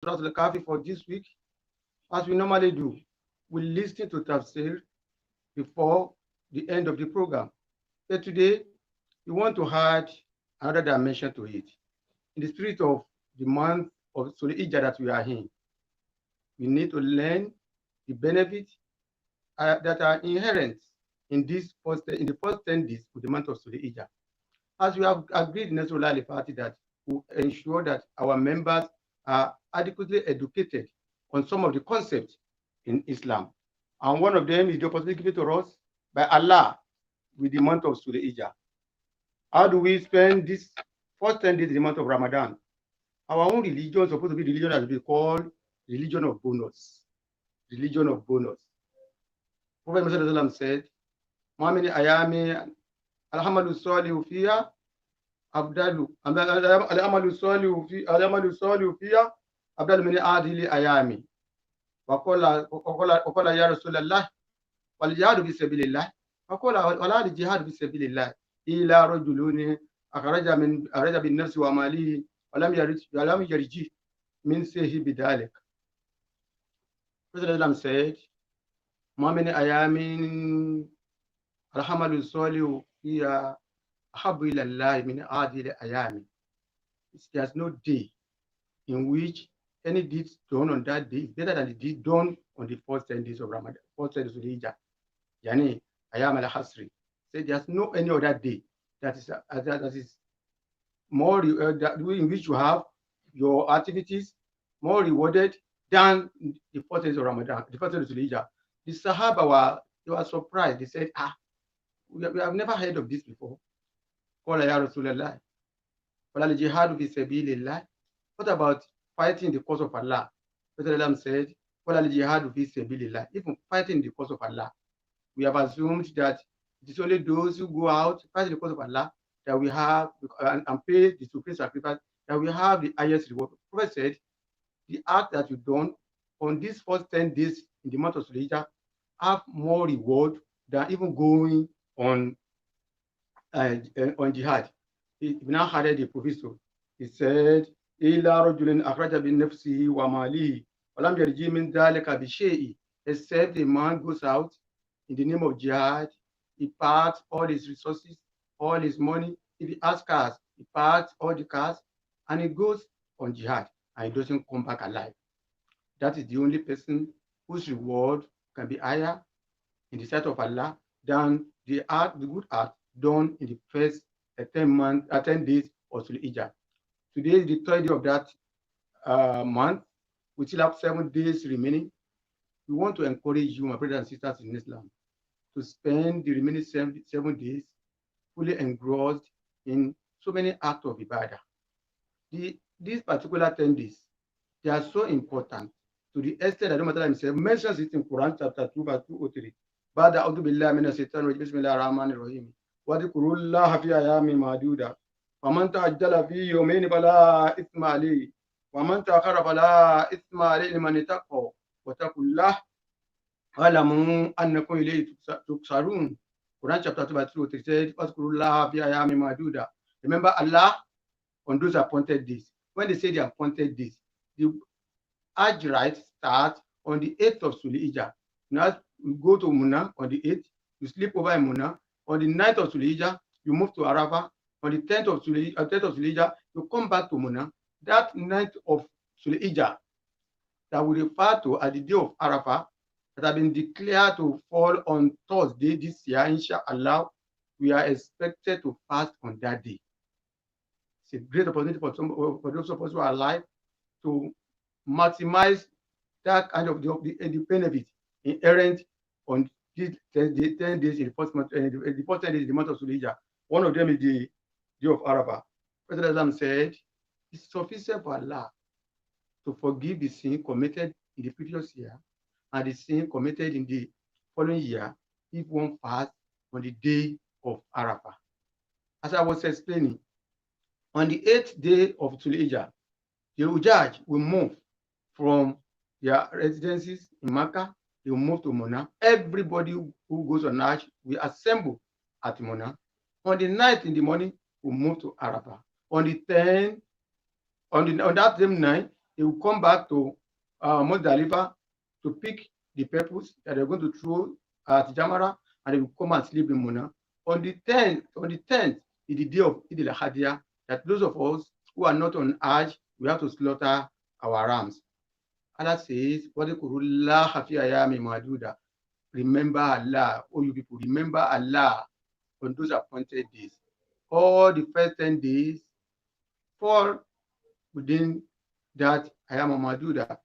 Surah Al-Kahfi for this week. As we normally do, we listen to Tafseer before the end of the program. But today, we want to add another dimension to it. In the spirit of the month of Sulhijjah that we are in, we need to learn the benefits that are inherent in the first 10 days of the month of Sulhijjah. As we have agreed in Nasrullah Party that we ensure that our members are adequately educated on some of the concepts in Islam. And one of them is the opportunity given to us by Allah with the month of Sulhijjah. How do we spend this first 10 days in the month of Ramadan? Our own religion is supposed to be the religion that we call religion of bonus. Religion of bonus. Prophet Muhammad said, Muhammad Ayami Alhamdu Salihu Fiya Abdalu Alhamdu Salihu Fiya Abdalu Mini Adili Ayami. Wakola Ya Rasulallah wal jihadu fi sabilillah. Wakola wala jihadu fi sabilillah. Ila rajuluni akhraja bin nafsi wa malihi walam yarji min sehi bidalik. President said, Muhammad Ayamin Alhamdu Salihu Fiya Ahabu ilallah min adili ayami. There's no day in which any deeds done on that day is better than the deed done on the first 10 days of Ramadan, first 10 days of the Hijjah. Yani Ayam al-Hasri. Say there's no any other day that is more in which you have your activities more rewarded than the first days of Ramadan, the first days of the Hijjah. The Sahaba were surprised. They said, we have never heard of this before. Qala ya Rasulallah. Wala jihadu fi sabilillah. What about fighting the cause of Allah? Prophet said, Wala jihadu fi sabilillah. Even fighting the cause of Allah. We have assumed that it is only those who go out fighting the cause of Allah that we have and pay the supreme sacrifice that we have the highest reward. Prophet said, the act that you've done on these first 10 days in the month of Sulhijjah have more reward than even going on jihad. He now added the proviso. He said, Ila rajulin akhraja bin nafsihi wa malihi walam yarji min dhalika bi shay'in. Except a man goes out in the name of jihad, he parks all his resources, all his money. If he has cars, he parks all the cars and he goes on jihad and he doesn't come back alive. That is the only person whose reward can be higher in the sight of Allah than the good act done in the first 10 days of Sulhijjah. Today is the third day of that month. We still have 7 days remaining. We want to encourage you, my brothers and sisters in Islam, to spend the remaining 7 days fully engrossed in so many acts of ibadah. These particular 10 days, they are so important to the extent that Muhammad himself mentions it in Quran chapter 2, verse 203. Ba'da a'udhu billahi minash shaitanir rajim. Bismillahir rahmanir rahim. Wadhkurullaha fi ayamin ma'duda. Faman ta'ajjala fi yawmayn fala ithma alayhi. Waman ta'akhkhara fala ithma alayhi liman ittaqa. Wattaqullaha wa'lamu annakum ilayhi tuhsharun. Quran chapter 2, verse 203 says, Wadhkurullaha fi ayamin ma'duda. Remember Allah on those appointed days. When they say the appointed days, the Hajj rite starts on the 8th of Sulhijjah. Now you go to Muna on the 8th, you sleep over in Muna. On the 9th of Sulhijjah, you move to Arafah. On the 10th of Sulhijjah, you come back to Muna. That 9th of Sulhijjah that we refer to as the day of Arafah, that have been declared to fall on Thursday this year, inshallah, we are expected to fast on that day. It's a great opportunity for those of us who are alive to maximize that kind of the benefit inherent on these 10 days in the first month, the first 10 days in the month of Sulhijjah. One of them is the day of Arafah. President Islam said, it's sufficient for Allah to forgive the sin committed in the previous year and the sin committed in the following year if one fasts on the day of Arafah. As I was explaining, on the 8th day of Sulhijjah, the Hujjaj will move from their residences in Makkah. They will move to Muna. Everybody who goes on Hajj will assemble at Muna. On the 9th in the morning, we'll move to Arafah. On the 10th, on that same night, They will come back to Muzdalifah to pick the pebbles that they're going to throw at Jamara, and they will come and sleep in Muna. On the 10th is the day of Eid al-Adha, that those of us who are not on Hajj, we have to slaughter our rams. Allah says, remember Allah, oh you people, remember Allah on those appointed days. All the first 10 days fall within that ayam maduda.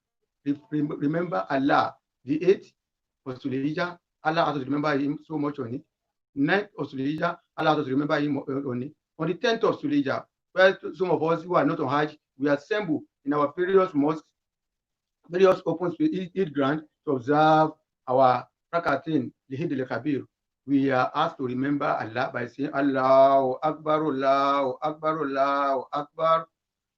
Remember Allah. The 8th of Sulhijjah, Allah has to remember him so much on it. 9th of Sulhijjah, Allah has to remember him on it. On the 10th of Sulhijjah, where some of us who are not on Hajj, we assemble in our various mosques, various open Eid ground to observe our rakatin, the Eid al-Kabir. We are asked to remember Allah by saying Allahu Akbar, Allahu Akbar, Allahu Akbar.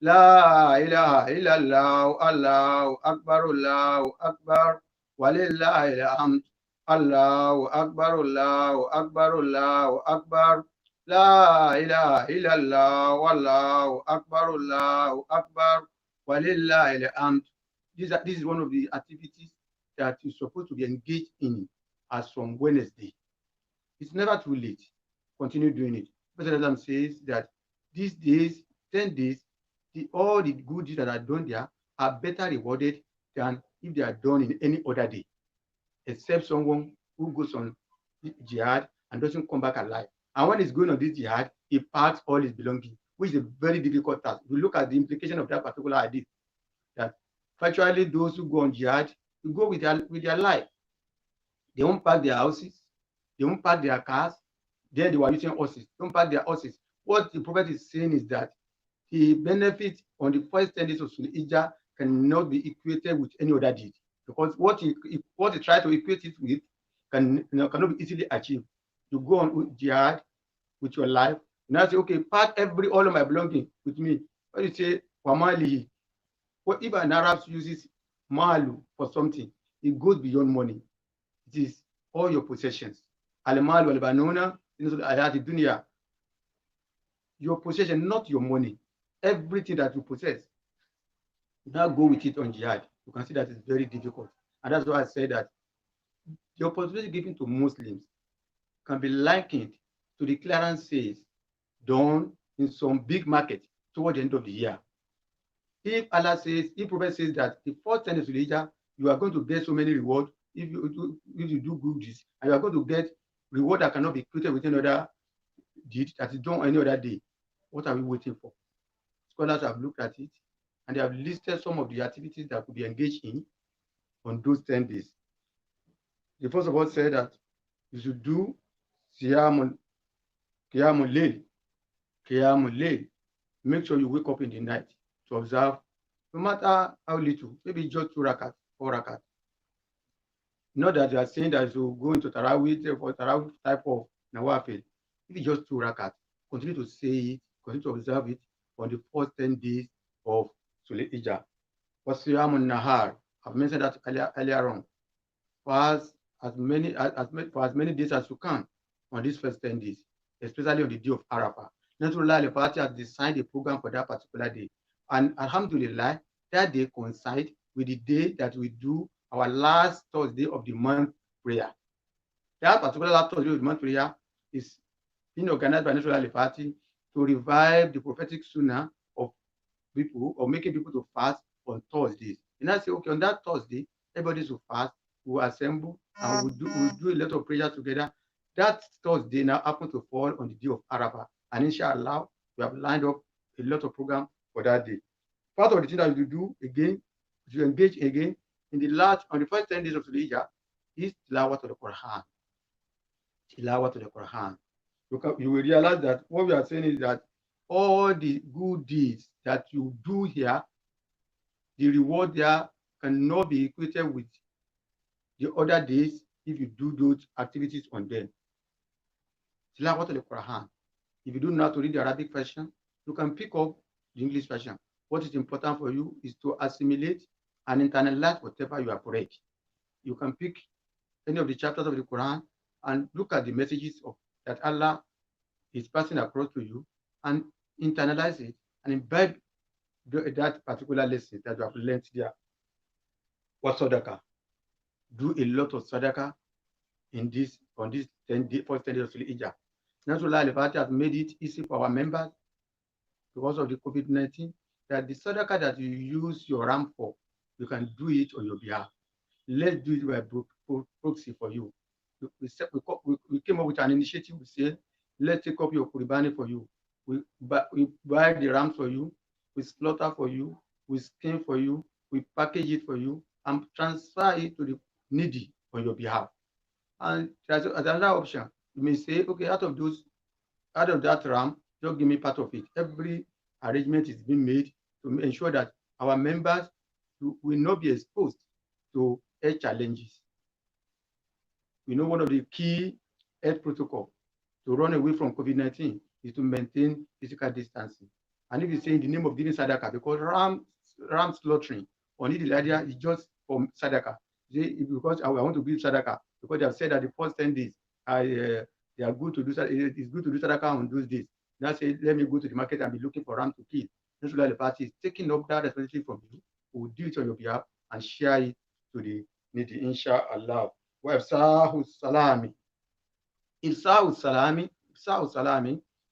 La ilaha illallah, Allahu Akbar, Allahu Akbar, walillahi alhamd. Allahu Akbar, Allahu Akbar, Allahu Akbar. La ilaha illallah, Allahu Akbar, Allahu Akbar, walillahi alhamd. This is one of the activities that you're supposed to be engaged in as from Wednesday. It's never too late. Continue doing it. President Adam says that these days, 10 days, all the good deeds that are done there are better rewarded than if they are done in any other day, except someone who goes on jihad and doesn't come back alive. And when he's going on this jihad, he packs all his belongings, which is a very difficult task. If you look at the implication of that particular hadith, that virtually those who go on jihad, you go with their life. They won't pack their houses, they won't pack their cars, then they were using horses. Don't pack their horses. What the prophet is saying is that the benefit on the first 10 days of Sulhijjah cannot be equated with any other deed, because what he tries to equate it with cannot be easily achieved. You go on jihad with your life, now say, okay, pack all of my belongings with me. What you say, wamalihi. Well, if an Arab uses malu for something, it goes beyond money. It is all your possessions. Al-malu wal-banuna ayati dunya. Your possession, not your money. Everything that you possess. Now go with it on jihad. You can see that it's very difficult. And that's why I said that the opportunity given to Muslims can be likened to the clearance sales done in some big market toward the end of the year. If Allah says, if Prophet says that the first 10 days of the year, you are going to get so many rewards if you do good deeds, and you are going to get reward that cannot be created with another deed that is done any other day, what are we waiting for? Scholars have looked at it, and they have listed some of the activities that could be engaged in on those 10 days. The first of all said that you should do Qiyamul Layl. Make sure you wake up in the night to observe, no matter how little, maybe just 2 rakat, 4 rakat. Not that you are saying that you go into Tarawih for Tarawih type of Nawafil. If it's just 2 rakat, continue to say it, continue to observe it on the first 10 days of Sulhijjah. Wasiyamun Nahar, I've mentioned that earlier on. Fast for as many days as you can on these first 10 days, especially on the day of Arafah. Naturally, the party has designed a program for that particular day. And Alhamdulillah, that day coincides with the day that we do our last Thursday of the month prayer. That particular last Thursday of the month prayer is being organized by Natural Party to revive the prophetic sunnah of people, or making people to fast on Thursdays. And I say, okay, on that Thursday, everybody should fast, we'll assemble, and we'll do a lot of prayer together. That Thursday now happens to fall on the day of Arafah. And inshallah, we have lined up a lot of programs for that day. Part of the thing that you do again, to engage again on the first 10 days of Sulhijjah, is tilawah to the Quran. Tilawah to the Quran. You will realize that what we are saying is that all the good deeds that you do here, the reward there cannot be equated with the other days if you do those activities on them. Tilawah to the Quran. If you do not to read the Arabic version, you can pick up the English version. What is important for you is to assimilate and internalize whatever you have read. You can pick any of the chapters of the Quran and look at the messages that Allah is passing across to you and internalize it and embed that particular lesson that you have learned there. What sadaqah? Do a lot of sadaqah in this on this 10 day, first 10 days of Hijjah. Nasrullah al-Fatih has made it easy for our members because of the COVID-19 that the sadaqah that you use your ram for, you can do it on your behalf. Let's do it by proxy for you. We came up with an initiative. We said, let's take up your Qurbani for you. We buy the rams for you. We slaughter for you. We skin for you. We package it for you and transfer it to the needy on your behalf. And there's another option. You may say, okay, out of that ram, just give me part of it. Every arrangement is being made to ensure that our members will not be exposed to health challenges. We know one of the key health protocols to run away from COVID-19 is to maintain physical distancing. And if you say in the name of giving sadaqah, because ram slaughtering on Eid al-Adha is just for sadaqah. Because I want to give sadaqah, because they have said that the first 10 days they are good to do. It's good to do sadaqah on those days. Now say, let me go to the market and be looking for ram to kill. Nasrullah al-Party is taking up that responsibility from you. We will do it on your behalf and share it to the needy, inshallah. Ifsahu salami. Ifsahu salami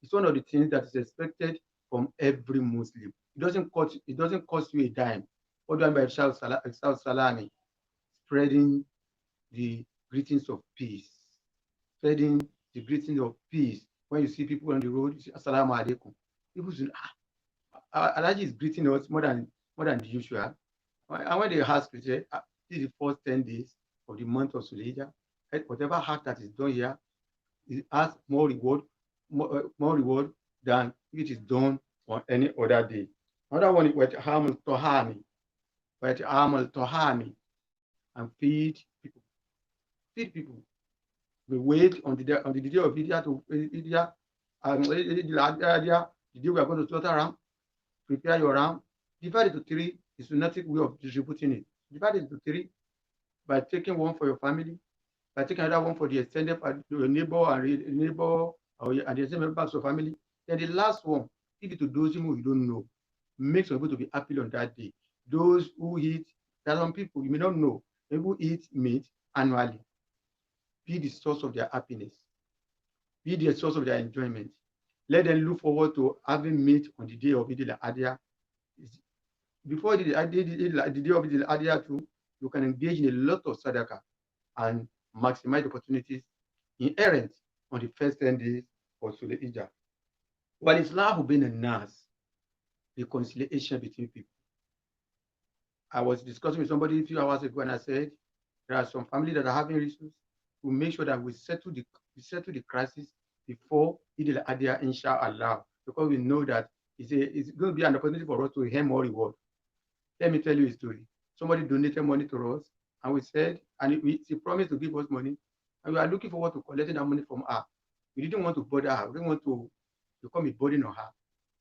is one of the things that is expected from every Muslim. It doesn't cost you a dime. What do I mean by ifsahu salami? Spreading the greetings of peace. Spreading the greetings of peace. When you see people on the road, you say assalamu alaikum. People say, Alhaji is greeting us more than the usual. And when they ask, they say, this is the first 10 days of the month of Sulhijjah. Whatever act that is done here, it has more reward than if it is done on any other day. Another one is Wet'amal Tohami, and feed people. Feed people. We wait on the day of Idiyah to Idiyah, the day we are going to slaughter ram. Prepare your ram. Divide it to 3 is a sunnatic way of distributing it. Divide it to 3 by taking one for your family, by taking another one for the extended your neighbor and the extended members of family. Then the last one, give it to those whom you don't know. Make some people to be happy on that day. Those who eat, there are some people you may not know, people eat meat annually. Be the source of their happiness. Be the source of their enjoyment. Let them look forward to having meat on the day of Eid al-Adha. Before the day of Eid al-Adha too, you can engage in a lot of sadaqah and maximize the opportunities inherent on the first 10 days of Sulhijjah. While Islam being a nas, reconciliation between people. I was discussing with somebody a few hours ago, and I said there are some families that are having issues. We make sure that we settle the crisis before Eid al-Adha, inshallah, because we know that it's going to be an opportunity for us to earn more reward. Let me tell you a story. Somebody donated money to us, and we said, and she promised to give us money, and we are looking forward to collecting that money from her. We didn't want to bother her. We didn't want to become a burden on her.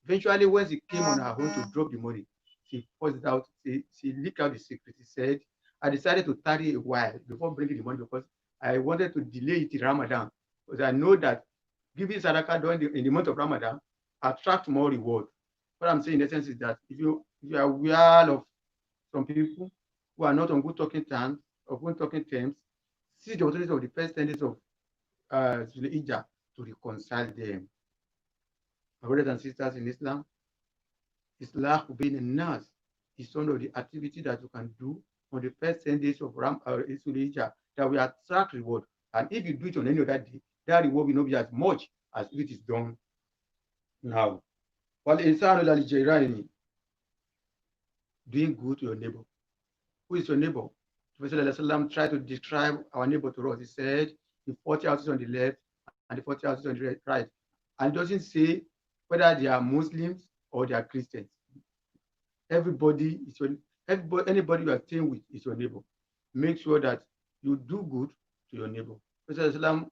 Eventually, when she came on her own to drop the money, she forced it out. She leaked out the secret. She said, I decided to tarry a while before bringing the money because I wanted to delay it in Ramadan, because I know that giving sadaqah in the month of Ramadan attracts more reward. What I'm saying in essence is that if you are aware of some people who are not on good talking terms, see the opportunity of the first 10 days of Zulhijjah to reconcile them. My brothers and sisters in Islam, Islah being a nas is one of the activities that you can do on the first 10 days of Zulhijjah that will attract reward. And if you do it on any other day, that reward will not be as much as if it is done now. While doing good to your neighbor. Who is your neighbor? Prophet tried to describe our neighbor to us. He said the 40 houses on the left and the 40 houses on the right. And it doesn't say whether they are Muslims or they are Christians. Anybody you are staying with is your neighbor. Make sure that you do good to your neighbor. Prophet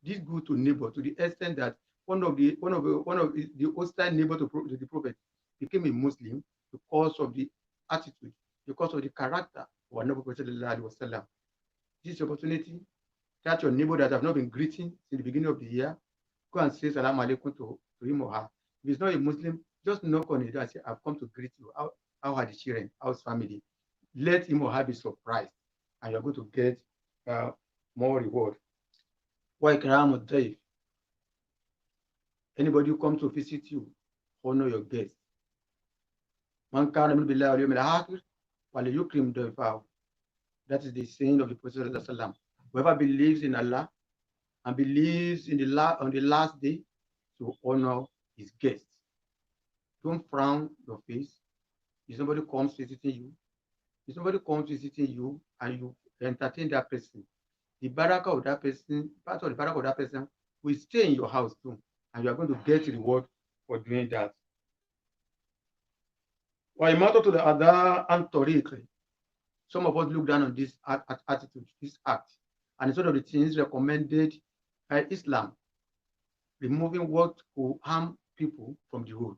did good to neighbor to the extent that one of the hostile neighbor to the Prophet became a Muslim because of the attitude, because of the character of our noble Prophet. This is the opportunity that your neighbor that have not been greeting in the beginning of the year, go and say salam alaikum to him or her. If he's not a Muslim, Just knock on it and say, I've come to greet you. How are the children? How's family? Let him or her be surprised, and you're going to get more reward. Why Ikram Daif? Anybody who comes to visit you, honor your guest. Man kana min billahi wal yawmil akhir wa yukrim dayfahu. That is the saying of the Prophet. Whoever believes in Allah and believes in on the last day to honor his guests. Don't frown your face. If somebody comes visiting you and you entertain that person, the barakah of that person, part of the barakah of that person will stay in your house too, and you are going to get reward for doing that. To the other and tariq. Some of us look down on this attitude, this act, and it's one of the things recommended by Islam, removing what will harm people from the road.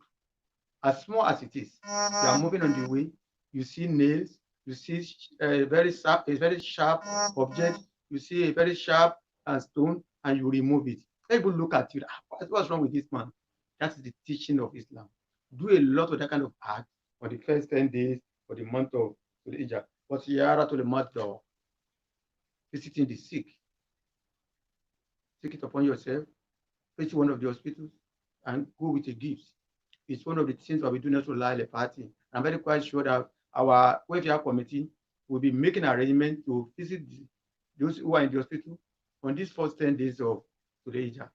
As small as it is, you are moving on the way, you see nails, you see a very sharp object, you see a very sharp stone, and you remove it. People look at you, what's wrong with this man? That is the teaching of Islam. Do a lot of that kind of act for the first 10 days for the month of Hijjah. But Yara to the mother, visiting the sick. Take it upon yourself, visit one of the hospitals, and go with a gift. It's one of the things that we do not rely on the party. I'm very quite sure that our welfare committee will be making arrangements to visit those who are in the hospital on these first 10 days of Hijjah.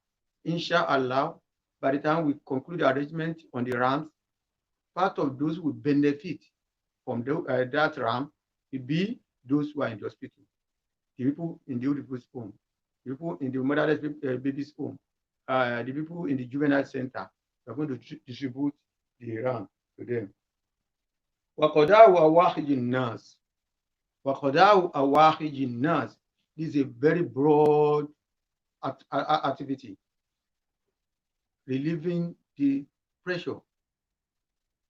Inshallah, by the time we conclude the arrangement on the rams, part of those who benefit from that ram will be those who are in the hospital, the people in the old people's home, the people in the motherless baby's home, the people in the juvenile center. We're going to distribute the ram to them. This is a very broad activity, relieving the pressure,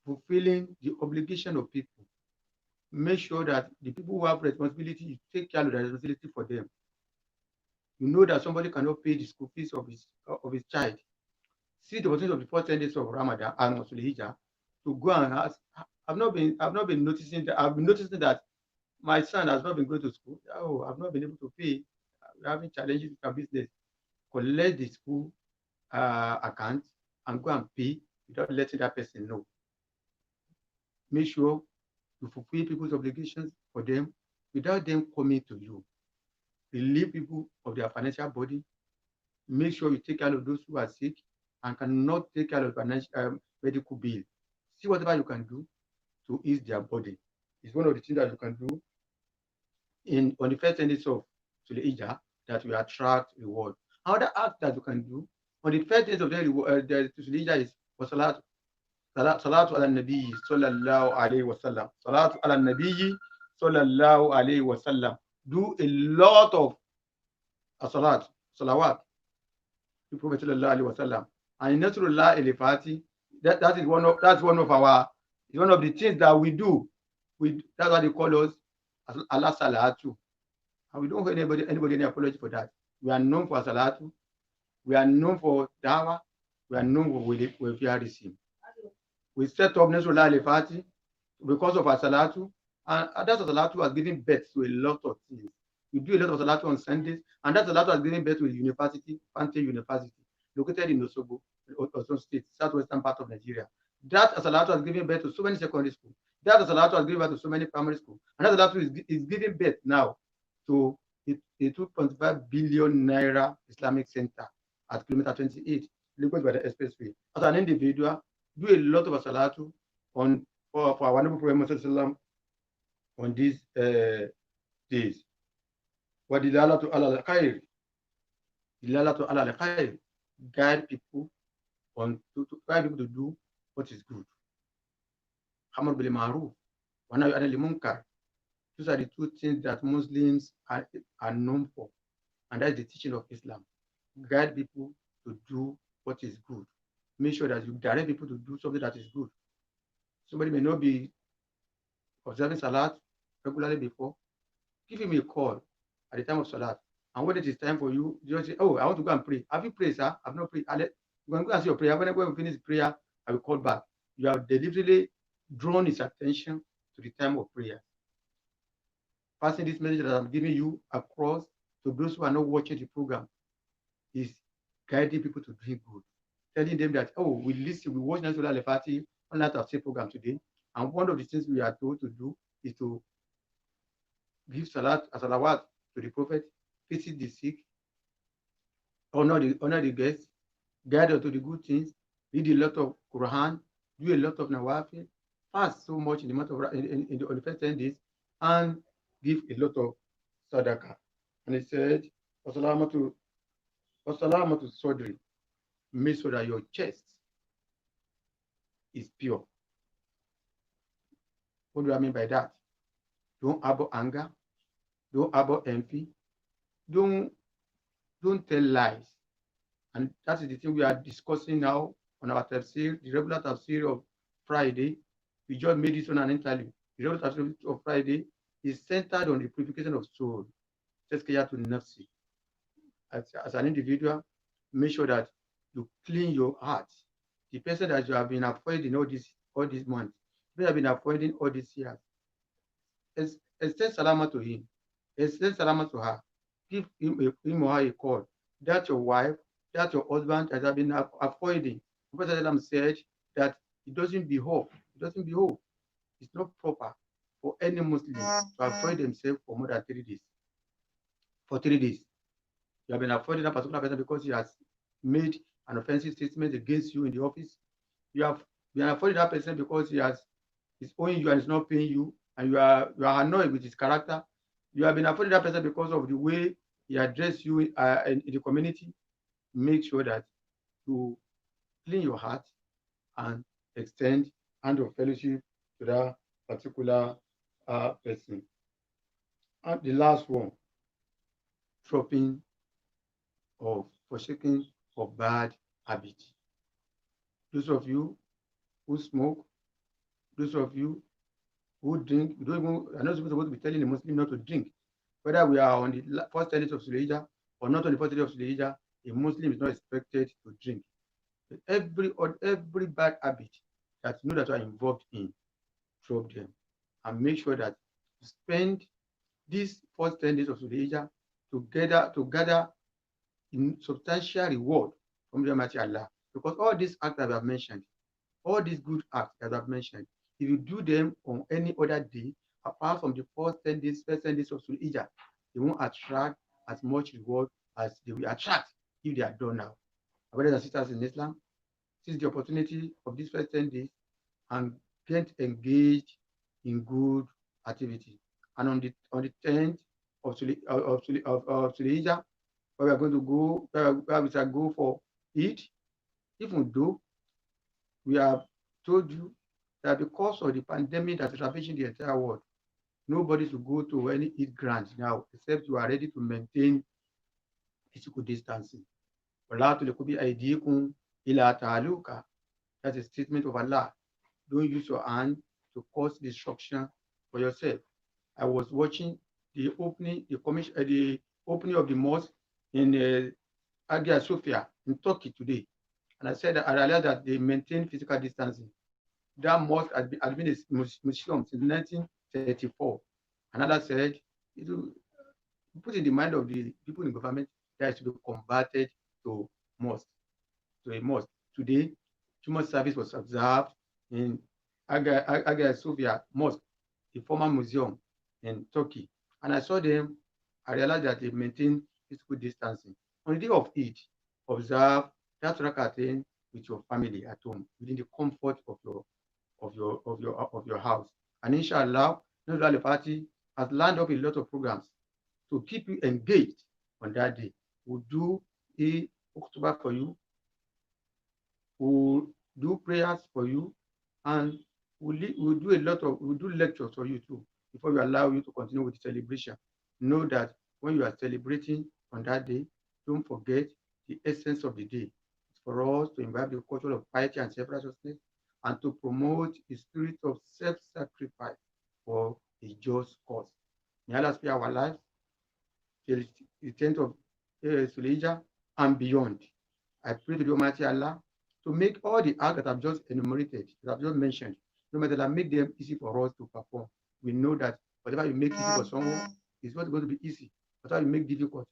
fulfilling the obligation of people. Make sure that the people who have responsibility, you take care of the responsibility for them. You know that somebody cannot pay the school fees of his child. See the opportunity of the first 10 days of Ramadan and Hijjah to go and ask. I've not been noticing that. I've been noticing that my son has not been going to school. Oh, I've not been able to pay. We're having challenges with our business. Collect the school account and go and pay without letting that person know. Make sure you fulfill people's obligations for them without them coming to you. Relieve people of their financial burden. Make sure you take care of those who are sick and cannot take care of financial medical bill. See whatever you can do to ease their body. It's one of the things that you can do on the first 10 days of Hijjah that will attract reward. Another act that you can do on the first days of the Hijjah is Salatu ala Nabi sallallahu alayhi wa sallam. Salatu ala Nabi sallallahu alayhi wa sallam. Do a lot of salawat to Prophet sallallahu alayhi wa sallam. And Nasrullah al-Fati, that's one of the things that we do. That's why they call us Allah Salatu. And we don't owe anybody any apology for that. We are known for Salatu. We are known for Dawah. We are known for welfareism. We set up Nasrullah al-Fati because of our Salatu. And that Salatu has given birth to a lot of things. We do a lot of Salatu on Sundays. And that Salatu has given birth to a university, Fante University, located in Osogbo, Osun State, southwestern part of Nigeria. That Salatu has given birth to so many secondary schools. That Salatu has given birth to so many primary schools. And that Salatu is giving birth now to a 2.5 billion naira Islamic center at kilometer 28, Lagos by the expressway. As an individual, do a lot of Salatu for our noble Prophet on these days. وَدِلَالَةُ عَلَى الْخَيْرِ دِلَالَةُ عَلَى الْخَيْرِ. Guide people to guide people to do what is good. Amr bil ma'ruf wa nahy anil munkar. Those are the two things that Muslims are known for, and that is the teaching of Islam. Guide people to do what is good. Make sure that you direct people to do something that is good. Somebody may not be observing Salat regularly before. Give him a call at the time of Salat. And when it is time for you, you just say, oh, I want to go and pray. Have you prayed, sir? I've not prayed. You're going to go and see your prayer. When we finish prayer, I will call back. You have deliberately drawn his attention to the time of prayer. Passing this message that I'm giving you across to those who are not watching the program is guiding people to drink good. Telling them that, oh, we listen, we watch National Lefati on that Tafseer program today. And one of the things we are told to do is to give salawat to the prophet, visit the sick, honor the guests, guide us to the good things, read a lot of Quran, do a lot of Nawafil, fast so much in the month of on the first 10 days, and give a lot of sadaqah. And he said, Wasalamatu Sodri, make sure that your chest is pure. What do I mean by that? Don't harbor anger, don't harbor envy, don't tell lies. And that is the thing we are discussing now on our tafsir, the regular tafsir of Friday. We just made this on an interview. The regular tafsir of Friday is centered on the purification of soul. Tazkiyah to nafsi. As an individual, make sure that you clean your heart. The person that you have been avoiding all these months, you have been avoiding all these years, extend salama to him, extend salama to her, give him or her a call. That's your wife, that's your husband that have been avoiding. The Prophet said that it doesn't behove. It's not proper for any Muslim to avoid themselves for more than 3 days. For 3 days. You have been avoiding that particular person because he has made an offensive statement against you in the office. You have been avoiding that person because he's owing you and is not paying you, and you are annoyed with his character. You have been avoiding that person because of the way he addressed you in the community. Make sure that you clean your heart and extend hand of fellowship to that particular person. And the last one, dropping of forsaking of bad habits. Those of you who smoke, those of you who drink, you don't even, are not supposed to be telling a Muslim not to drink. Whether we are on the first 10 days of Sulhijjah or not on the first day of Sulhijjah, a Muslim is not expected to drink. But every bad habit that you know that you are involved in, drop them. And make sure that you spend these first 10 days of Sulhijjah to gather in substantial reward from the Almighty Allah. Because all these acts that I have mentioned, all these good acts that I've mentioned, if you do them on any other day, apart from the first 10 days of Sulhijjah, they won't attract as much reward as they will attract if they are done now. My brothers and sisters in Islam, seize the opportunity of these first 10 days and get engaged in good activity. And on the 10th of Sulhijjah, where we are going to go, where we shall go for Eid, even though we have told you that because of the pandemic that's ravaging the entire world, nobody should go to any Eid grant now, except you are ready to maintain physical distancing. That's a statement of Allah. Don't use your hand to cause destruction for yourself. I was watching the opening of the mosque in Hagia Sophia in Turkey today, and I realized that they maintain physical distancing. That mosque has been a museum since 1934. Another said, it will put in the mind of the people in government that it should be converted to a mosque. Today, Jumu'ah service was observed in Hagia Sophia Mosque, the former museum in Turkey. And I saw them, I realized that they maintain physical distancing. On the day of Eid, observe that rakatain with your family at home, within the comfort of your house. And inshallah, National Party has lined up a lot of programs to keep you engaged on that day. We'll do a October for you, we'll do prayers for you, and we'll do lectures for you too before we allow you to continue with the celebration. Know that when you are celebrating on that day, don't forget the essence of the day. It's for us to imbibe the culture of piety and self-righteousness and to promote the spirit of self-sacrifice for a just cause. May Allah spare our lives till the 10th of Sulhijjah and beyond. I pray to the Almighty Allah to make all the acts that I've just enumerated, that I've just mentioned, no matter that make them easy for us to perform. We know that whatever you make easy for someone is not going to be easy. Whatever you make difficult.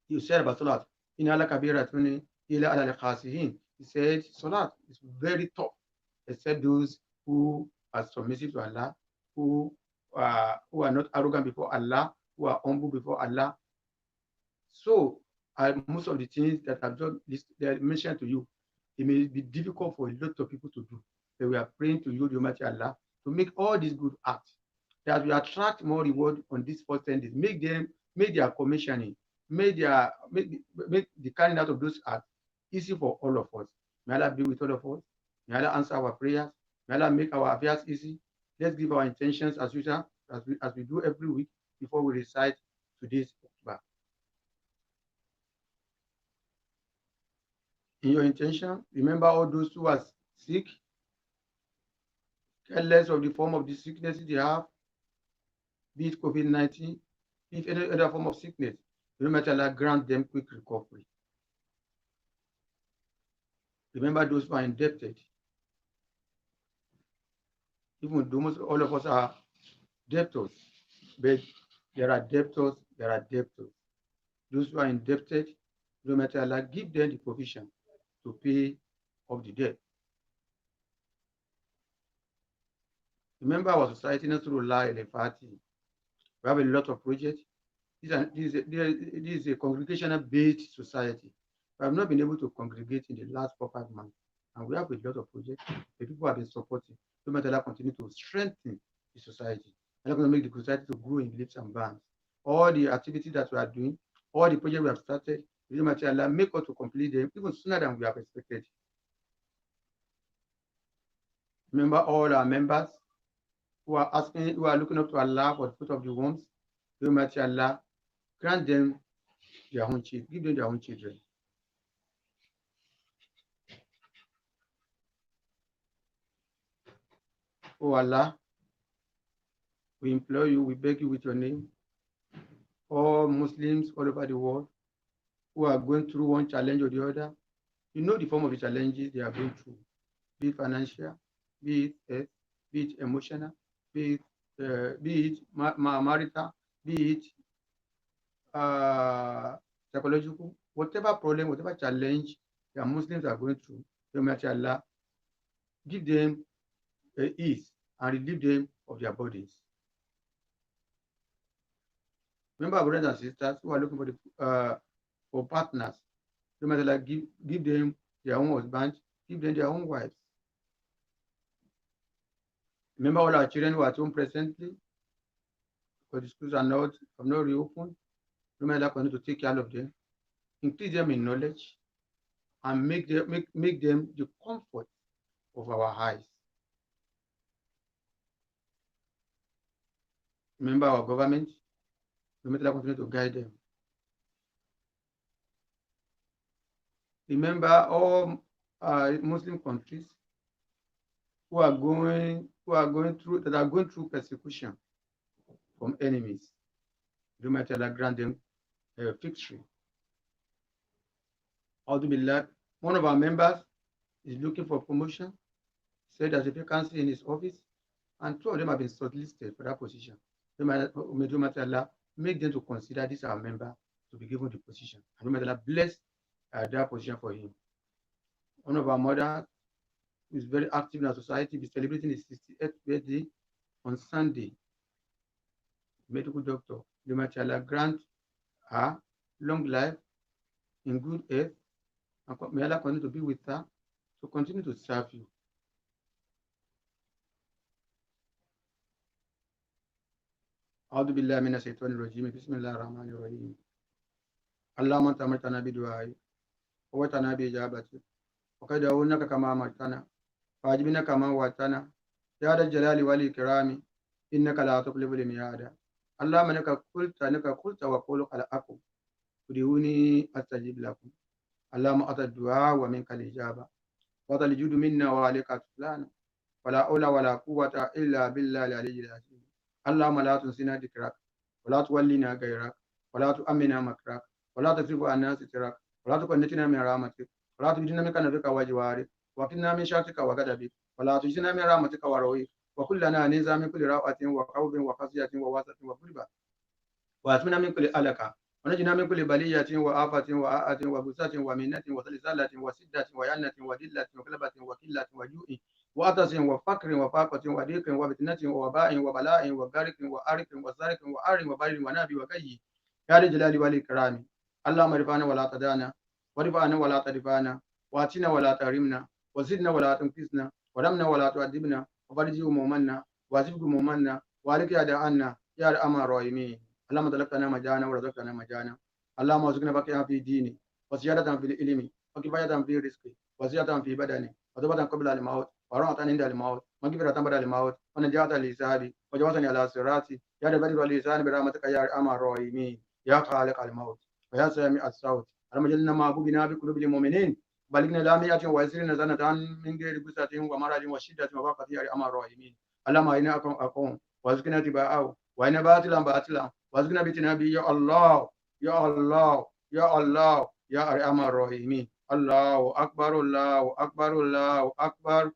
You said about Salat, in Allah Kabiratuni, ila ala khasihin. He said Salat is very tough, except those who are submissive to Allah, who are not arrogant before Allah, who are humble before Allah. So most of the things that I've just mentioned to you, it may be difficult for a lot of people to do. But we are praying to you, the Almighty Allah, to make all these good acts, that we attract more reward on these first 10 days. Make their commissioning, make the carrying out of those acts easy for all of us. May Allah be with all of us. May Allah answer our prayers. May Allah make our affairs easy. Let's give our intentions as usual, as we do every week before we recite today's khutbah. In your intention, remember all those who are sick, careless of the form of the sicknesses they have, be it COVID-19, be it any other form of sickness. Remember, Allah grant them quick recovery. Remember those who are indebted. Even though almost all of us are debtors, but there are debtors. Those who are indebted, remember, Allah give them the provision to pay off the debt. Remember our society, not through lie and party. We have a lot of projects. This is a congregational-based society. We have not been able to congregate in the last 4 or 5 months, and we have a lot of projects. The people have been supporting. No matter that, continue to strengthen the society. And going to make the society to grow in leaps and bounds. All the activities that we are doing, all the projects we have started, no matter Allah, make us to complete them even sooner than we have expected. Remember all our members who are looking up to Allah for the fruit of the wombs. No matter Allah, grant them their own children, give them their own children. Oh Allah, we implore you, we beg you with your name, all Muslims all over the world who are going through one challenge or the other. You know the form of the challenges they are going through, be it financial, be it health, be it emotional, be it marital, be it psychological, whatever problem, whatever challenge the Muslims are going through, may Allah give them ease and relieve them of their bodies. Remember our brothers and sisters who are looking for partners, may Allah give them their own husbands, give them their own wives. Remember all our children who are at home presently, because the schools have not reopened. Remember Allah continue to take care of them, increase them in knowledge, and make them the comfort of our eyes. Remember our government. Remember Allah continue to guide them. Remember all Muslim countries who are going through persecution from enemies. Remember Allah grant them victory. One of our members is looking for promotion. Said there's a vacancy in his office, and 2 of them have been shortlisted for that position. May Allah make them to consider this our member to be given the position. And may Allah bless that position for him. One of our mothers who is very active in our society is celebrating his 68th birthday on Sunday. Medical doctor, may Allah grant her long life in good health, and may Allah continue to be with her to continue to serve you. أعوذ بالله من الشيطان الرجيم بسم الله الرحمن الرحيم اللهم أنت أمرتنا بدعائك ووعدتنا بإجابتك وقد دعوناك كما أمرتنا فأجبنا كما وعدتنا يا ذا الجلال والإكرام إنك لا تخلف الميعاد اللهم إنك قلت وقولك الحق ادعوني أستجب لكم اللهم أتى الدعاء ومنك الإجابة وأتى الجود منا وعليك السلام ولا حول ولا قوة إلا بالله العلي العظيم اللهم لا تنسنا ذكرك ولا تولنا غيرك ولا تؤمنا مكرك ولا تصرف عنا سترك ولا تقنطنا من رحمتك ولا تجدنا منك نبيك وجوارك وقنا من شرك وغضبك ولا تجدنا من رحمتك ورويك وكلنا نزام من كل روعة وقوب وخزية وواسطة وكلبة واتمنا من كل ألكة ونجنا من كل بلية وآفة وآءة وبساة ومنة وسلسلة وسدة وينة ودلة وكلبة وكلة وجوء وعطس وفقر وفاقة وضيق وفتنة ووباء وبلاء وغرق وأرق وسرق وأر وبر وناب وكي يا ذا الجلال والإكرام اللهم ارفعنا ولا تدانا وارفعنا ولا ترفعنا واتنا ولا تحرمنا وزدنا ولا تنقصنا ورمنا ولا تؤدبنا وفرج همومنا واسف همومنا وعليك أداءنا يا أرحم الراحمين اللهم تلقنا مجانا ورزقنا مجانا اللهم ارزقنا بقيا في ديني وزيادة في العلم وكفاية في الرزق وزيادة في بدني وتوبة قبل الموت ورحمة عند الموت ومغفرة بعد الموت ونجاة الحساب وجوازا على الصراط يا رب واللسان برحمتك يا ارحم الراحمين يا خالق الموت ويا سامع الصوت اللهم اجعلنا محبوبنا بقلوب المؤمنين بلغنا لامية ويسرنا سنة من غير غصة ومرض وشدة وفقة يا ارحم الراحمين اللهم إنا أقوم وارزقنا اتباعه وإن باطلا باطلا وارزقنا بتنابي يا الله يا الله يا الله يا أرحم الراحمين الله أكبر الله أكبر الله أكبر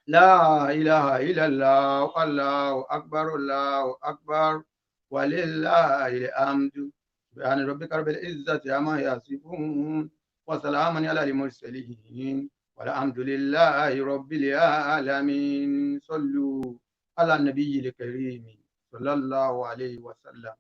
لا إله إلا الله الله أكبر الله أكبر ولله الحمد سبحان ربك رب العزة عما يصفون وسلام على المرسلين والحمد لله رب العالمين صلوا على النبي الكريم صلى الله عليه وسلم